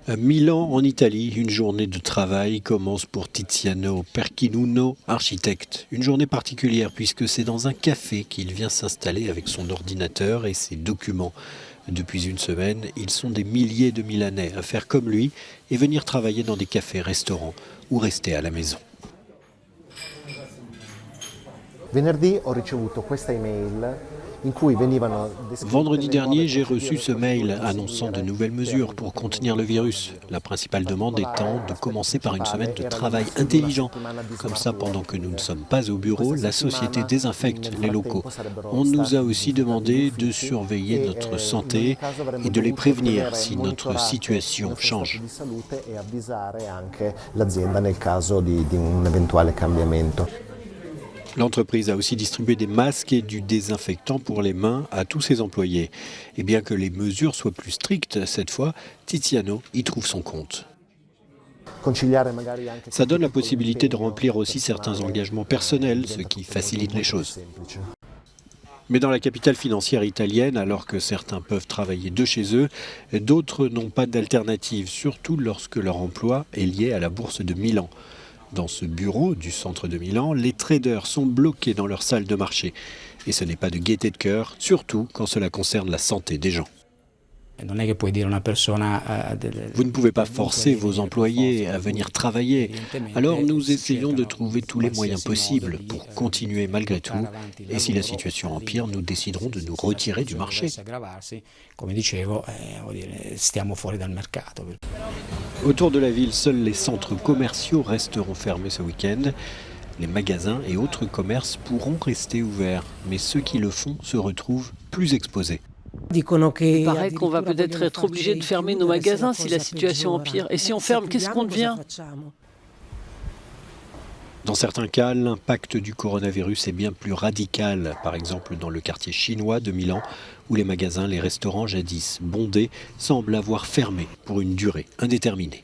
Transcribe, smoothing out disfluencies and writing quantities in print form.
À Milan, en Italie, une journée de travail commence pour Tiziano Perchinuno, architecte. Une journée particulière puisque c'est dans un café qu'il vient s'installer avec son ordinateur et ses documents. Depuis une semaine, ils sont des milliers de Milanais à faire comme lui et venir travailler dans des cafés, restaurants ou rester à la maison. Venerdì ho ricevuto questa email in cui venivano descritte Vendredi le nuove dernier, j'ai procedure reçu ce mail per annonçant de consentire nouvelles mesures pour contenir le virus. La principale demande étant de commencer par une semaine de travail intelligent. Comme ça, pendant que nous ne sommes pas au bureau, la société désinfecte les locaux. On nous a aussi demandé de surveiller notre santé et de les prévenir si notre situation change. di salute e avvisare anche l'azienda nel caso di un eventuale cambiamento. L'entreprise a aussi distribué des masques et du désinfectant pour les mains à tous ses employés. Et bien que les mesures soient plus strictes cette fois, Tiziano y trouve son compte. Ça donne la possibilité de remplir aussi certains engagements personnels, ce qui facilite les choses. Mais dans la capitale financière italienne, alors que certains peuvent travailler de chez eux, d'autres n'ont pas d'alternative, surtout lorsque leur emploi est lié à la bourse de Milan. Dans ce bureau du centre de Milan, les traders sont bloqués dans leur salle de marché. Et ce n'est pas de gaieté de cœur, surtout quand cela concerne la santé des gens. Vous ne pouvez pas forcer vos employés à venir travailler. Alors nous essayons de trouver tous les moyens possibles pour continuer malgré tout. Et si la situation empire, nous déciderons de nous retirer du marché. Autour de la ville, seuls les centres commerciaux resteront fermés ce week-end. Les magasins et autres commerces pourront rester ouverts, mais ceux qui le font se retrouvent plus exposés. Il paraît qu'on va peut-être être obligé de fermer nos magasins si la situation empire. Et si on ferme, qu'est-ce qu'on devient? Dans certains cas, l'impact du coronavirus est bien plus radical. Par exemple, dans le quartier chinois de Milan, où les magasins, les restaurants jadis bondés semblent avoir fermé pour une durée indéterminée.